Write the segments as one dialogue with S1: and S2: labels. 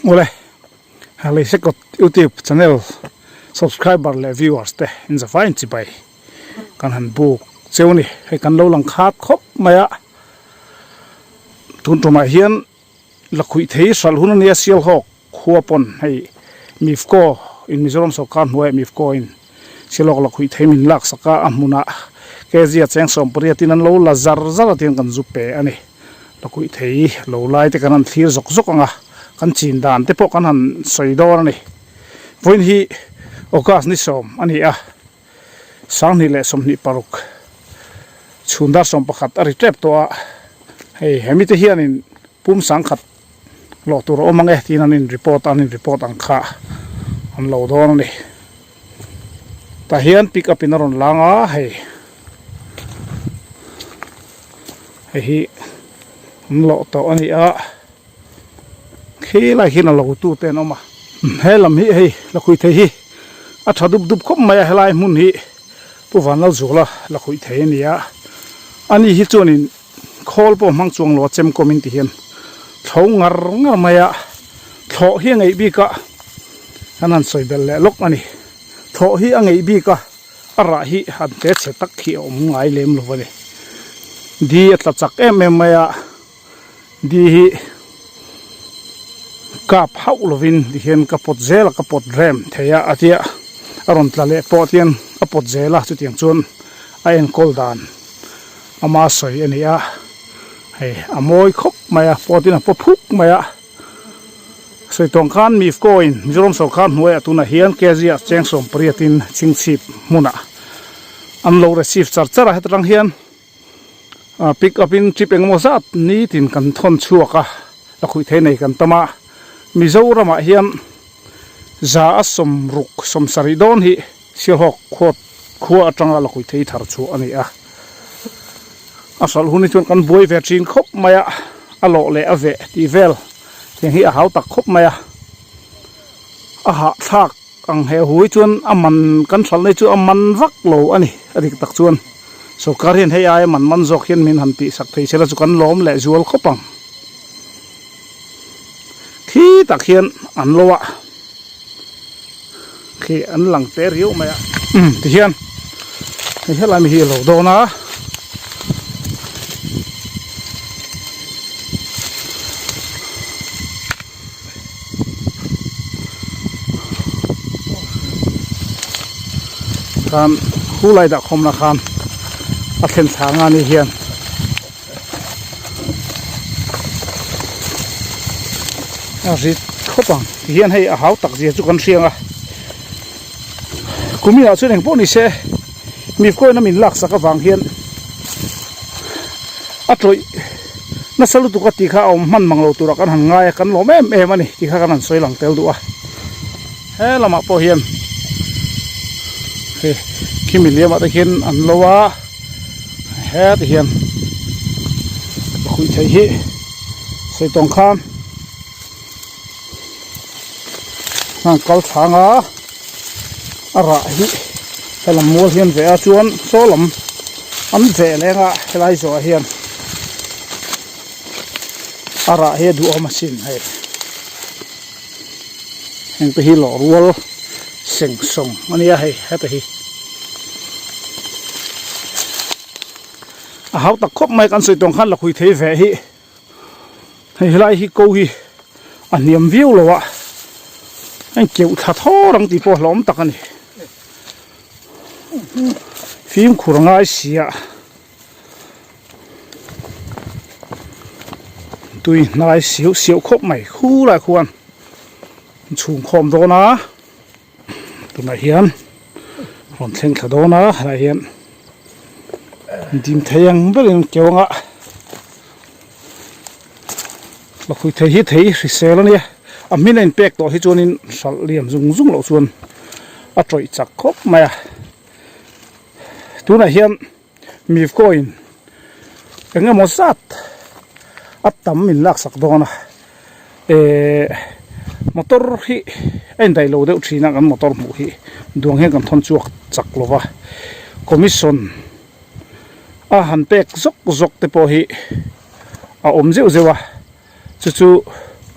S1: Ole, hali se kot YouTube channel subscriber le viewers te in the fine chi pai kan han bu cheuni he kan lo lang khat khop maya tun to ma hian la khui thei sal hun ne sial hok khuapon hei mifko in Mizoram Sarkar hnuai mifko in silok la khui thei min lak saka amuna kezia cheng som priatin an lo la zar zar tin kan zupe ani la khui thei lo lai te kan an thir zok zok anga kan chin dan te po kan han soidor ani voin hi okas ni som ani a sang ni le som ni paruk chundar som pakhat ari trep to a hei hemi te hian in pum sang khat lo tur omange tin an in report an kha an lo don ni ta hian pick up in aron langa hei hi lo to ani a khi lai hin lo tu ten oma he lam hi hei la khui thei hi a thadup dup khom mai helai mun hi pu van lo zula la khui thei nia ani hi chunin khol po mang chuang lo chem community hian thau ngar nga maya tho hi ngai bi ka anan soibel le lok ani tho hi angai bi ka ara hi han te che tak hi om ngai lem lo wani di atla chak em maya di hi kap hau lovin di hian kapot zel kapot rem theya atia aron tlale potian apot zela chu tiang chun a en kol dan ama soi ania hei amoi khop maya potina pophuk maya soi tong khan mif coin Mizoram Sarkar hnuai atuna hian kezia chengsom priatin chingchip muna an lo receive charchara hetrang hian pick up in trip engmosat ni tin kan thon chuaka la khui thei nei kan tama Mizoram hian za asom ruk som saridon hi silhok khot khua atanga la khui thei thar chu ani a asal huni chun kan boi ve chin khop maya alo le ave ti vel hi a hau tak khop maya a ha thak ang he hui chun aman kan thal nei chu aman vak lo ani adik tak chuan Sarkar hian hei ai man zok hian min han ti sak thei sela chu kan lom le zual khopang khi tak hian an lowa khi an lang te riu maya ti hian hei helai mi hi lo dona kan hulai da khom na khan a thlen thanga ni hian a rit khopang hian hei a hau tak zia chu kan rianga kumia chu neng po ni se mi ko na min lak saka wang hian a troi na salu tu ka ti kha om man manglo tu ra kan han ngai kan lo em ani ti kha kan an soi lang tel du a he lama po hian khi mình liam ở đây hiền ăn lâu á hết hiền khui thấy hi xây tông khan hàng câu sáng á ra hi hay là mua hiền về chuan số lắm ăn về lên á hay là rồi hiền ra hi đủ mà xin hay hàng cái hi lò ruột seng song anh ya hay hết hi hau tak khop mai kan soi tong khan la khui thei ve hi hei lai hi ko hi aniam view lo wa anh keu tha tho rang ti po hlom tak ani phim khurangai sia tui nai siu khop mai khu lai khuan chung khom do na tu na hian ron thleng thla do na la hian dim thayang belin kewanga la khui thei hi thei risel ania amin in pek to hi chuanin sal liam zung lo chuan a troi chak khop maya tuna hian mif coin enga mosat atam min lak sak dona motor hi en dai lo de uthina kan motor mu hi duang he kan thon chuak chak lova commission a han pek zok te po hi a om zeu zewa chu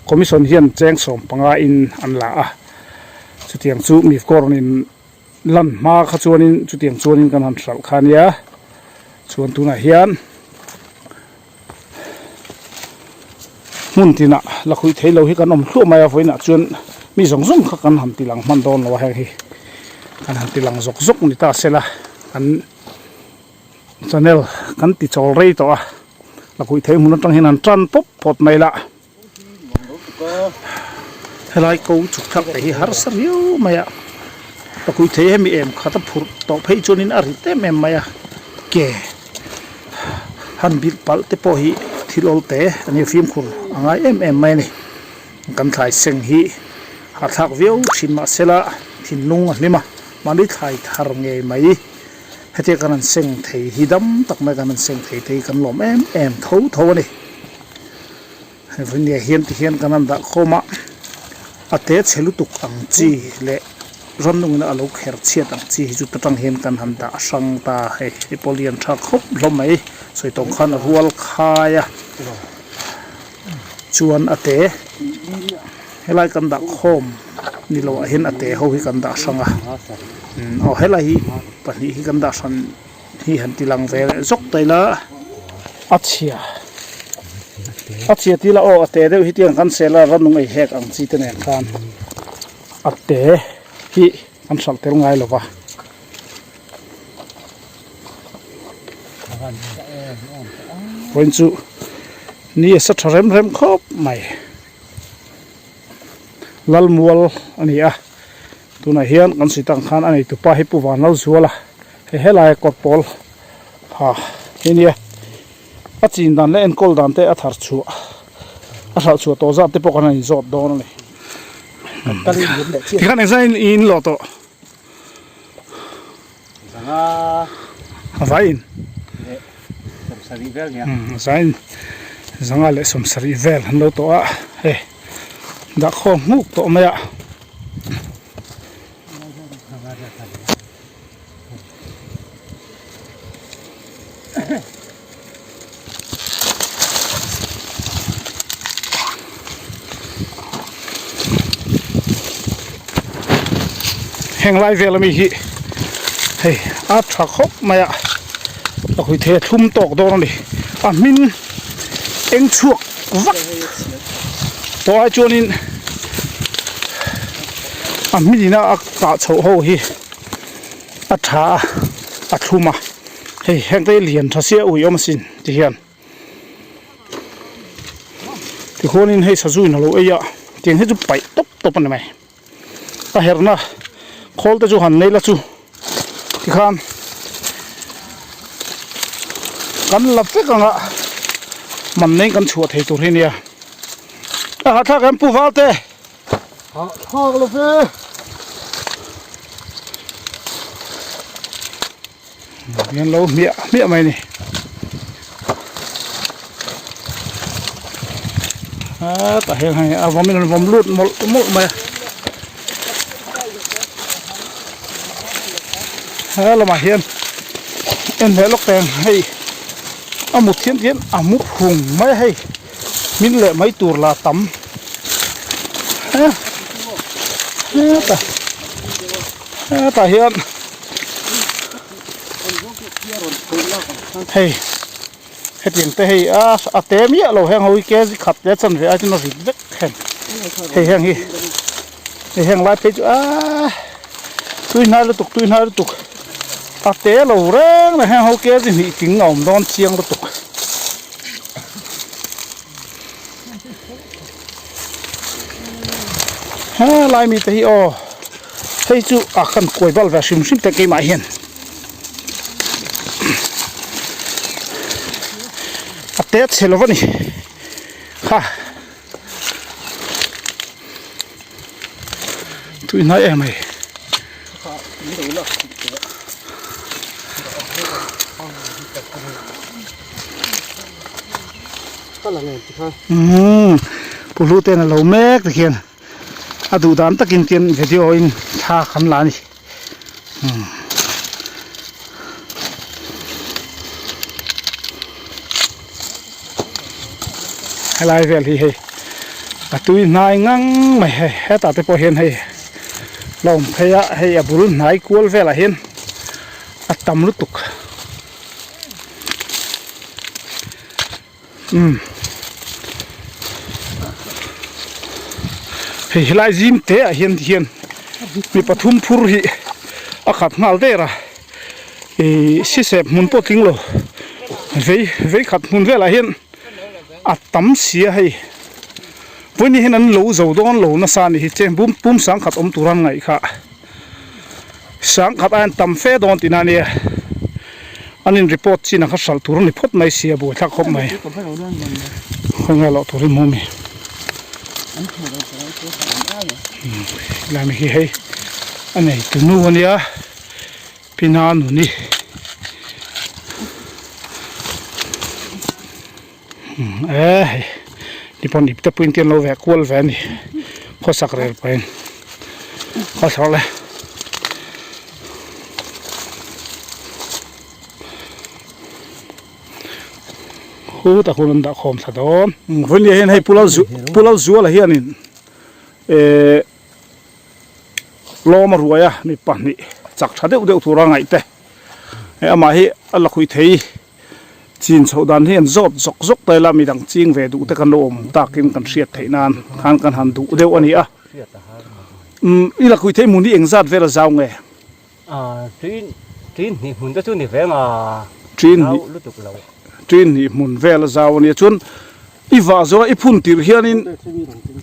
S1: commission hian cheng som panga in an la a chutiang chu mi korin lan ma kha chuanin chutiang chuanin kan han sal khania chuan tuna hian mun tina la khui thei lo hi kan om thlu mai a foina chuan mi zong zong kha kan han tilang man don lo ha hi kan han tilang zok zok ni ta sela kan channel kan ti chol rei to a la khui thei mun tang hin an tran pop pot mai la helai ko chuk thak hi har sariu maya la khui thei mi em khata phur to phei chunin a ri te mem maya ke han bil pal te po hi thilol te ani film khur angai em mai ni kan thai seng hi ha thak veu thin ma sela thin nung lima mani thai thar nge mai hete kan seng thei hidam tak mai kan seng thei thei kan lom em tho tho ni hevnia hian ti hian kan da khoma ate chelutuk ang chi le ronnung na alo kher chiat ang chi ju tatang hian kan han da sang ta he polian thak khop hlom mai soi tong khan rual khaya chuan ate helai kan da khom ni lo hin ate ho hi kan da sanga o helai pani hi kan da san hi han tilang ve zok taila achia tila o ate de hi tiang kan sela ranung ai hek ang chi te nen khan ate hi an sal tel ngai lova point chu ni sa tharem rem khop mai lal mual ani a tuna hian kan sitang khan ani tu pa hi pu wan lo zuala he helai kot pol ha hinia a chin dan le en kol dan te a thar chu a thar chu to zat te pokana ni zot don ni kan ni kan exain in lo to
S2: sanga
S1: avain
S2: som sari vel nya
S1: zain zanga le som sari vel han lo to a he da kho muk to maya heng lai vel mi hi hey a thak khop maya la khui the thum tok do ni a min eng chuak vak to ai chuanin a minina a ka chho ho hi a tha a thuma hey heng te lian tha sia ui om sin ti hian ti khonin hei sa zui na lo eya tiang he chu pai top top an mai a herna khol te chu han nei la chu ti khan kan lap te kanga man nei kan chuat hei tur hinia a ha tha kan pu valte
S2: ha thak lo fe
S1: yan lo mia mai ni ta heng hai a vom lut mol mai hello mà hiền em thấy lúc đèn hay một thiên một hùng mấy hay min lệ mấy tuột là tắm ta hiền hay hết tiền tê hay té mía lầu hang hồi kia khát để chân về cho nó rít vết hèn hay hang hi hay hang lại thấy tôi nói là tục a té lầu reng là hang hậu kia thì bị tiếng ngỏm đón chiêng tục ha lại mi thấy thấy chú khăn quay vào và sim sim cái máy hiền a té xe lo vậy ha tôi nói em mày pulu tên là lẩu mét thì khiên à đủ đám tất kinh tiền video in tha khăn lá đi hay lại về thì กะตุยนายงังไม่ให้ตาเตพอเห็นให้ลมพยะให้อบุลนายกวลเวลาเห็นอัตตำลุตุกให้ลายจิมเตะเห็นมีปฐุมพูริอาขัดงาลเดระสิเสพมุนปติงโลเวขัดมุนเวลาเห็นอัตตำเสียให้วันนี้เห็นนั้นโลเจ้าดอนโลน่าสานี่เจมบุ้มสังขัดตุรันไงค่ะสังขัดอันตำเฟดอนตินานี่อันนี้รีพอร์ตจีนขัดสัลตุรันรีพอร์ตไม่เสียบุทักคบไหมคนไงเราตุริมุมีแล้วมีให้อันนี้ตัวนู้นเนี่ยพี่นาหนูนี่นี่พอนี่จะพูดถึงเราแวกวอลแวนนี่ข้อสักเรื่องไปข้อสองเลยโอ้แต่คนนั้นด่าคอมสะดอนวันนี้เห็นให้พูดเราจัวอะไรเฮียนี่รอมารวยนี่ป่ะนี่จักชาเดียวทุรังไงแต่อามาให้อะไรคุยทีจีนชาวดันเห็นจกแต่ละมีดังจิงเวดูแต่กันโอมตากินกันเสียดไถนานกันหันดูเดียวอันนี้อีละคุยทีมุนนี่เองจัดเวลาเจ้าไง
S2: จีนนี่มุนจะช่วยนี่เวง
S1: จีนนี่มุนเวลาเจ้าเนี่ยจนอีว่าจะอีพุ่นตีเฮียนิน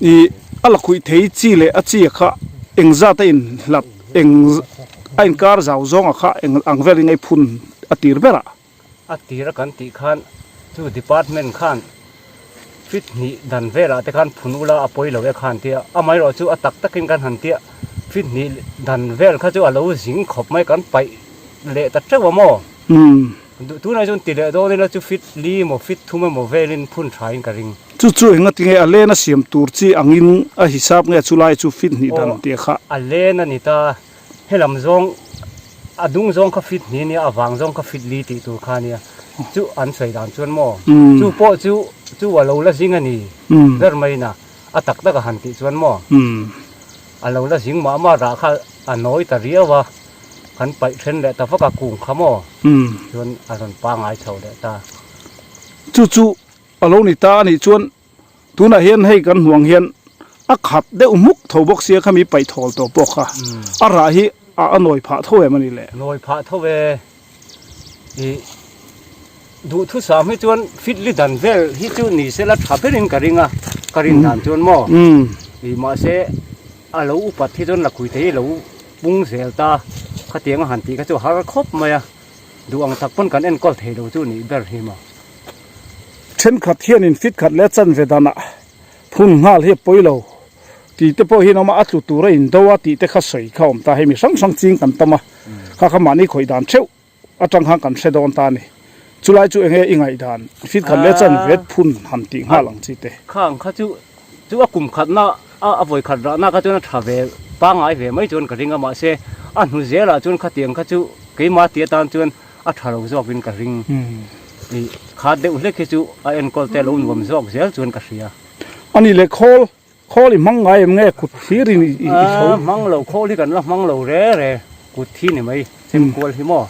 S1: อีอะไรคุยทีจีเลยจีค่ะเองจัดอินหลับเองไอ้การเจ้าจงค่ะเองอังเวลิงไอ้พุ่นตีเบล่ะ
S2: ตีระกันตีขันจู่ดีพาร์ตเมนต์ขันฟิตนี่ดันเวลาแต่ขันพุนอุลาอปอยเหล่าขันเตียไม่รอจู่ตักตะกินกันหันเตียฟิตนี่ดันเวลข้าจู่เราสิงขบไม่กันไปเละตัดเจ้าว่าโม่ทุนายจุนติเละโดนี่เราจู่ฟิตลีโมฟิตทุ่มโมเวลินพุ่นชายกันริง
S1: จู่เห็นว่าที่ไงอัลเลน่ะเสียมตูร์จีอังอินฮิซาบไงจู่ไล่จู่ฟิตนี่ดันเตียค่ะ
S2: อัลเลน่ะนี่ตาให้ลำซองดุงซองก็ฟิตนี่วางซองก็ฟิตลีติตัวข้านี่จู่อันใส่ด่านชวนโม่จู่โปจู่ว่าเราละสิงอันนี้เรื่องไม่น่ะตักตะกันหันติชวนโม่เราละสิงมาราคาอันน้อยแต่เรียวว่าขันไปเทรนเลยแต่ฟักกุ้งขโมชวนอันปางไอเฉาเลยตา
S1: จู่เรานี่ตานี่ชวนทุนเห็นให้กันห่วงเห็นขัดเดี๋ยวมุกทบกเสียขมีไปถอลตัวปกค่ะอะไรที่หน่อยผ่าเท่าไหร่มันนี่แหละ
S2: หน่อยผ่าเท่าไหร่ดูทุสามให้จวนฟิตลิดันเวลที่จวนนี่เสร็จแล้วขับไปเรียนการิงดันจวนหม้อมาเสเราอุปัติที่จวนหลักคุยที่เราปุ้งเสียตาขัดเตียงหันตีก็จะหาครบมาดูอังทักปนกันเอ็นก็เทเราจวนนี่เบอร์เฮมา
S1: เช่นขัดเทียนินฟิตขัดเล็ดจันเวดานะพุ่งหาเรียบปุยเราตีเตปอหินอมาอัตลุตุระอินดาวตีเตขัดใส่เข้าตาให้มีสังจริงกันตมาข้าขมานี่คอยดันเชี่ยวจังหังกันเสดอนตานี่จุไลจู่เองยังไงดานฟิตขัดเล็ดจันเวทพุ่นหันติงหาหลังจีเต
S2: ข้างข้าจู่ว่ากลุ่มขัดน่ะอภัยขัดน่ะข้าจู่น่ะทราเวปางไอเวไม่จวนกระดิ่งมาเสหุ่นเสียละจวนขัดเตียงข้าจู่เกี่ยมาเตียตานจวนทารุจอกวินกระดิ่งนี่ขาดเดือดเล็กจู่เอ็นกอลเตลุนวมจอกเสียจวนกระเสีย
S1: อันนี้เลยคอลิมังไงมึงไงกุดที่ริน
S2: มังเหล่าคอลิกันละมังเหล่าเร่กุดที่นี่ไหมเซมกวลหิมอ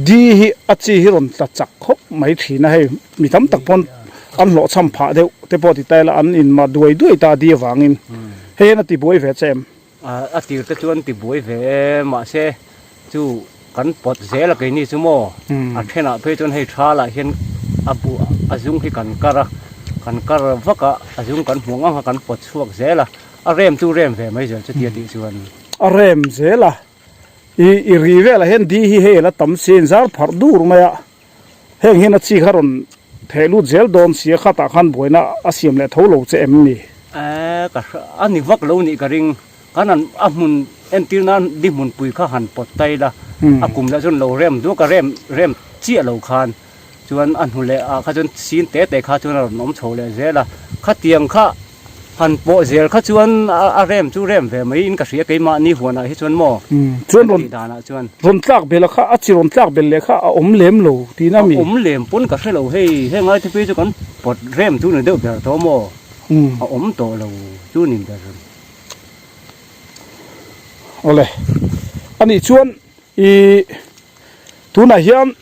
S1: ดีอาชีฮิรอนตัดจักคบไม่ถีนะให้มีทำตักพนอันหล่อสัมผัสเดียวแต่พอที่แต่ละอันอินมาด้วยตาดีวางินเฮ้ยนัติบวยเวทเซม
S2: ติวตะจวนติบวยเวมาเสจู่กันปดเสละกินี่ซูโม่เทน่ะเพื่อจนให้ชาละเห็นบุอาจุงที่กันกระฟักอาจุงกันห่วงกันปดช่วงเสละเริ่มจู่เริ่มเวไม่เจอจะเดียดจวน
S1: เริ่มเสละอีรีเวลเห็นดีเฮละตั้มเซนซาร์พัดดูร์มาเห็นนัดซีคารอนเทลูเจลโดนเสียข้าตาขันบวยนะอาเซียมเลทโลเจมนี่
S2: ก็อันนี้วักโลนี่กระริงกันนั้นมุนเอ็นตีนั้นดิมุนปุยข้าหันปดไตละกลุ่มละจนเราเริ่มดูก็เริ่มเจี๊ยเราคานจวนอันหุ่นเลยข้าจนซีนเตะข้าจนเราหนมโฉเลยเจละข้าเตียงข้าหันโปเจลข้าจวนเริ่มจู่เริ่มเวไม่อินกระเสียเกยมานี่หัวน่ะให้จวนหม้อ
S1: จวนรนตักเบลข้าอัจฉริรนตักเบลเลยข้าอมเล็มโลทีน่ามี
S2: อมเล็มปนกระเสียเราให้ง่ายที่พี่จวนปดเริ่มจู่หนึ่งเดียวเบลตัวหม้อ a om to lo chu nin da ron
S1: ole ani chuan I tuna hian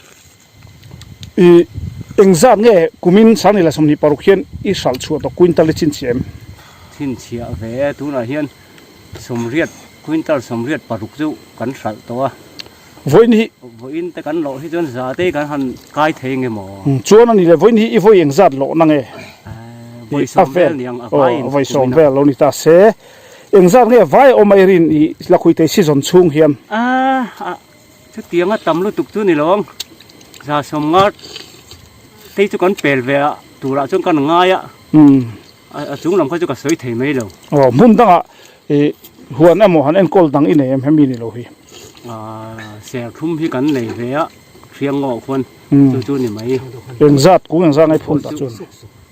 S1: I engzat nge kumin sani la somni parukhian I sal chu to quintal chin chem
S2: thin chia ve tuna hian somriat quintal somriat paruk chu kan sal to a
S1: voin hi
S2: voin te kan lo hi chon za te kan han kai thei nge mo
S1: chuan ani le voin hi I voi engzat lo na nge
S2: voi somvel niang a vai
S1: voi somvel lo ni ta se engzat nge vai o mai rin I la khui te season chung hian
S2: chu tianga tamlu tuk chu ni long za somngat te chu kan pel ve tura chung kan nga ya a chung lam kha chu ka soi thei mai lo
S1: mun danga huan amo han en kol dang ine em hemi ni lo hi
S2: ser thum hi kan nei ve a riang ngo khon chu ni mai
S1: engzat ku engzat ngai phun ta chun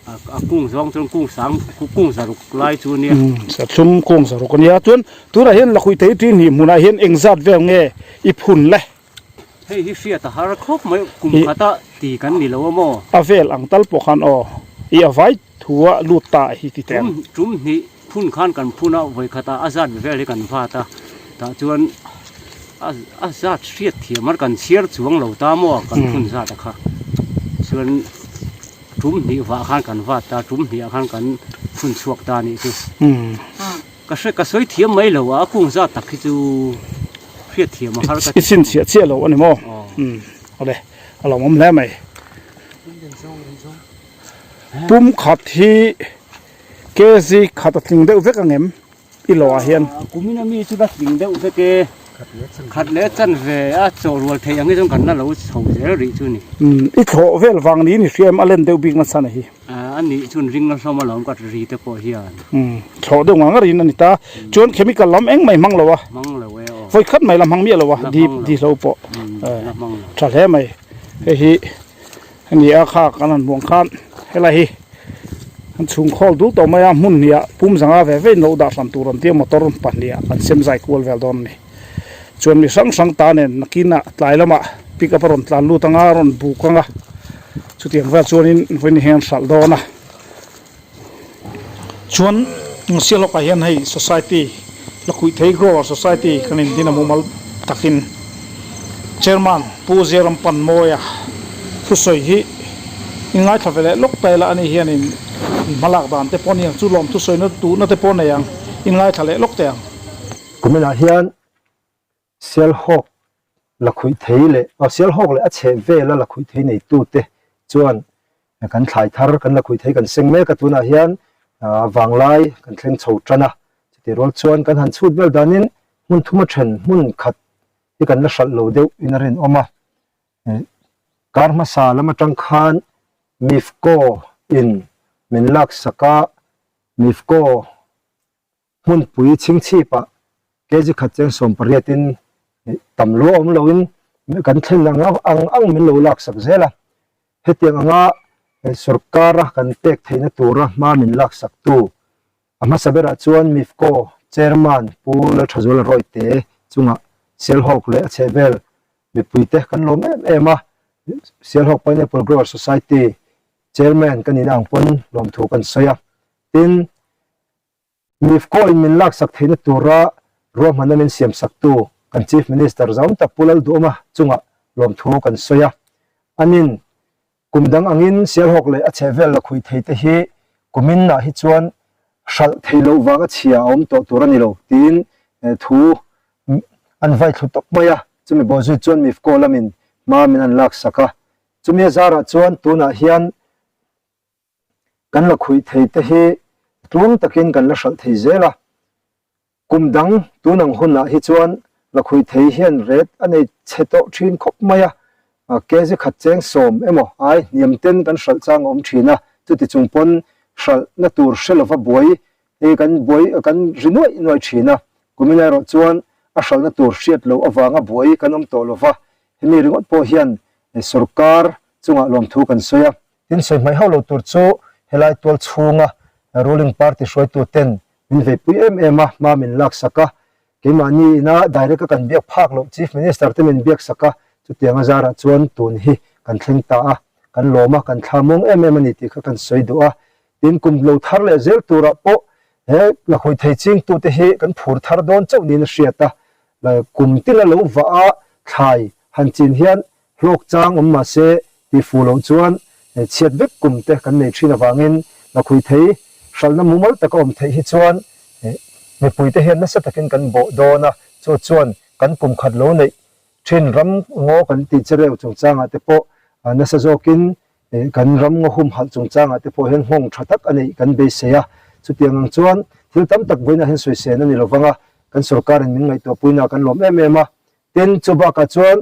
S2: a kung zong chung kung sang kung zaruk lai chu ni
S1: sa thum kung zaruk kon ya chun tura hian la khui te tin hi muna hian engzat ve nge I phun le
S2: hei hi sia ta har khop mai kum khata ti kan ni lo mo
S1: avel angtal pokhan o I avai thua luta hi ti tem
S2: tum ni phun khan kan phuna voi khata azat ve le kan pha ta chuan azat riat thiamar kan chiar chuang lo ta mo kan phun za ta kha chuan tum ni wa khan kan wa ta tum ni khan kan phun chuak ta ni chu ka soi thiam mai lo a kung za tak hi chu riat thiam har ka
S1: sin chia lo ani mo ole alo mom le mai pum khat hi kezi khat tling de vek angem I lo a hian
S2: kumina mi chu da tling de ve ke khat le chan ve a chaw rual thei angi jong kan na lo chho je ri chu ni
S1: I tho vel wang ni ni riam alen deu big na sana hi
S2: ani chun ring na soma lom ka ri te po hian
S1: tho de wang ri na ni ta chon chemical lam eng mai mang lo wa
S2: mang lo we o
S1: voi khat mai lam hang mi lo wa di lo po tra le mai hi ani a kha kanan buang khan hela hi an chung khol du to maya mun nia pum zanga ve no da sam turon te motor pan nia an sem zai kol vel don ni chuan mi sang ta nen nakina tlai lama pick up ron tlan lu tanga ron bu kanga chutiang vel chuan in voin hen sal dona chuan ngsialo ka hian hei society lakui thei grower society kanin dinamo mal takin chairman pu zeram pan moya thu soi hi ingai thavele lok taila ani hianin malak dan te pon yang chu lom thu soi na tu na te pon yang ingai thale lok te
S3: kumena hian sel hok la khui theile a sel hok le a che ve la khui thei nei tu te chuan kan thlai thar kan la khui thei kan seng me ka tuna hian wanglai kan thleng chho trana ti rol chuan kan han chut bel danin mun thuma then mun khat ti kan la sal lo deu inarin oma karma sa lama tang khan mifko in minlak saka mifko mun pui chingchi pa keji khatcheng som pariatin tamlo om loin kan thlang ang min lo lak sak zela hetiang anga sarkara kan tek theina tura ma min lak sak tu ama sabera chuan mifko chairman pul thazol roite chunga sel hok le chevel mi puite kan lom ema sel hok pane grower society chairman kan inang pon lom thu kan soya tin mifko in min lak sak theina tura ro manamin siam sak tu kan chief minister zaum ta pulal doma chunga lom thu kan soya anin kumdang angin sel hok le a chevel la khui theite hi kumin na hi chuan sal theilo wanga chia om to turani lo tin thu an vai thu tok maya chumi bozu chuan mifko lamin ma min an lak saka chumi zara chuan tuna hian kan la khui theite hi tlung takin kan la sal thei zela kumdang tunang hunna hi chuan la khui thei hian ret anei cheto thin khop maya kezi khatcheng som emo ai niamten kan sal chang om thina chuti chungpon sal na tur selova boi e kan boi kan rinoi noi thina kumina ro chuan a sal na tur hriat lo awanga boi kanom to lova hemi ringot po hian sarkar chunga lom thu kan soya tin soi mai haulo tur chu helai tol chunga ruling party soi tu ten min ve pui ema ma min lak saka kemani na direct kan biak phak lo chief minister te min biak saka chutianga zara chuan tun hi kan thleng ta a kan loma kan thamong ani ti kha kan soi do a tin kum lo thar le zel tura po he la khoi thei ching tu te he kan phur thar don chau din hriata la kum tin lo wa a thai han chin hian hlok chang ma se ti fu lo chuan chiat bek kum te kan nei thina wangin la khoi thei salna mumal ta kom thei hi chuan me pui te hian na sa takin kan bo dona chuan kan kum khat lo nei thin ram ngo kan ti chereu chung changa te po na sa zokin kan ram ngo hum hal chung changa te po hen hong thatak ani kan be seya chutiang chuan thil tam tak boina hen soi sen ani lovanga kan sarkar in ngai to puina kan lom em ten chuba ka chuan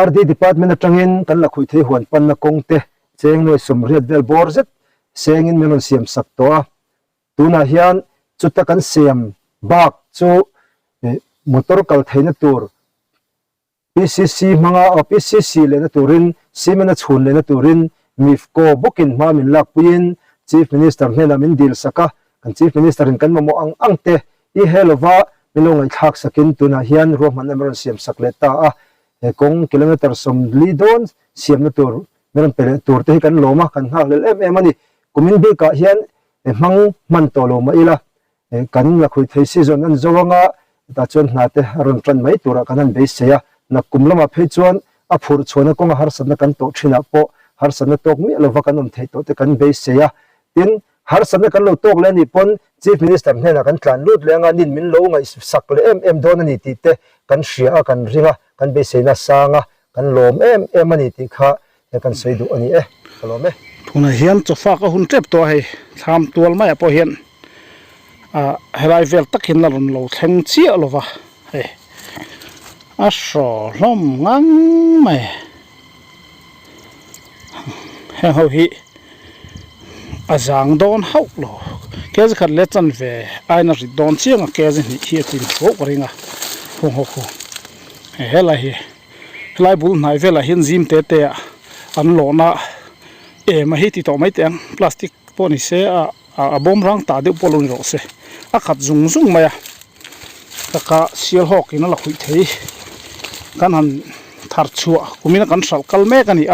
S3: RD department atangin kan la khui thei huan pan na kong te cheng noi sumriat vel borzet sengin melon siam sak to tuna hian chuta kan siam bak chu motor kal theina tur PCC manga PCC le na turin simena chhun le na turin mifko bukin ma min lak puin chief minister hena min dil saka kan chief minister in kan mo ang te I helova milongai thak sakin tuna hian roman emerald siam sakleta a kong kilometer som lidon siam na tur meron pele tur te kan loma kan ha le em ani kumin bi ka hian mang man to loma ila kan la khui thei season an zawanga ta chon na te ron tran mai tura kanan be seya na kumlama phe chuan a phur chhona kong har sanna kan to thina po har sanna tok mi lova kanom thei to te kan be seya tin har sanna kan lo tok le ni pon chief minister hena kan tlan lut lenga nin min lo ngai sak le em don ani ti te kan hria kan ringa kan be seina sanga kan lom em ani ti kha kan seidu ani lom
S1: thuna hian chofa ka hun trep to hei tham tual mai po hian helai vel takin la ron lo thleng chi alova he a sho lom ngang mai he ho hi azang don hau lo ke za khat le chan ve aina ri don chianga ke za ni hi tin ho ringa ho helai hi helai bul nai vela hin zim te an lo na ma hi ti to mai teng plastic poni se a bom rang ta de polon ro se a khat zung maya ka sial hok ina la khui thei kan han thar chua kumina kan sal kal me kani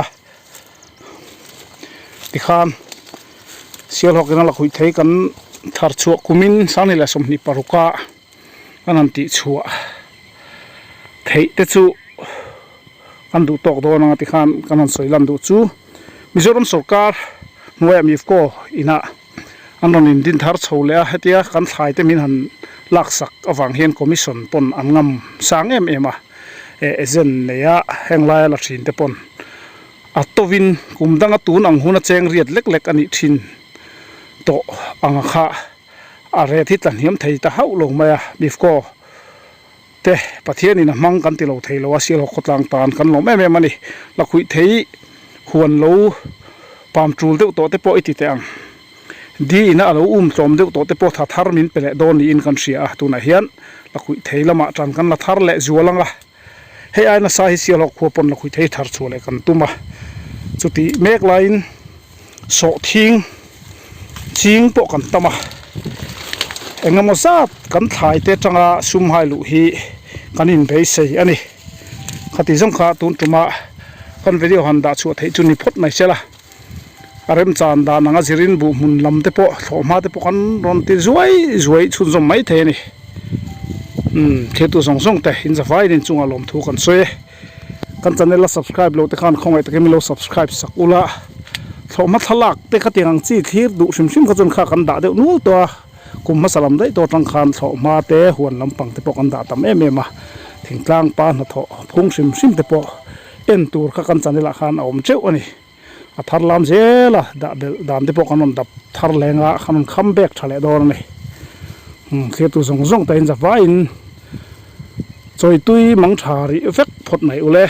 S1: ti khan sial hok ina la khui thei kan thar chua kumin sani la som ni paruka kan han ti chua thei te chu kan du tok do na ti khan kan han soilam du chu Mizoram sarkar nuai mifko ina anon in din thar chhole a hetia kan thlai te min han laksak awang hian commission pon angam sang em ezen neya henglai la thin te pon atovin kumdanga tun ang huna cheng riat lek ani thin to anga kha are thi tlan hiam thei ta hau lo maya mifko te pathian ina mang kan ti lo thei lo asial khotlang tan kan lo em ani la khui thei huan lo pam trul deuh to te po iti te ang di ina alo tlom deuh to te po tha thar min pele don ni in kan ria tuna hian la khui thei lama tran kan la thar le zualanga he aina sa hi sial kho pon la khui thei thar chule kan tuma chuti mek line so thing ching po kan tama engamo zat kan thlai te tanga sum hai lu hi kanin be sei ani khati jong kha tun tuma kan video handa chu thei chu ni phot mai sela arem chan da nanga zirin bu mun lam te po thoma te po kan ron ti zuai chun zom mai the ni thetu song te in za vai din chunga lom thu kan soe kan channel la subscribe lo te khan khongai te kemi lo subscribe sakula thoma thalak te khatingang chi thir du sim ka chun kha kan da de nul to kum masalam dai to tang khan thoma te huan lampang te po kan da tam em thingtlang pa na tho phung sim te po en tur ka kan channel khan om cheu ani a thar lam zela da dam te po kanon da thar lenga khanon kham bek thale dor ni khetu zong ta in za vain choi tui mang thari effect phot mai ule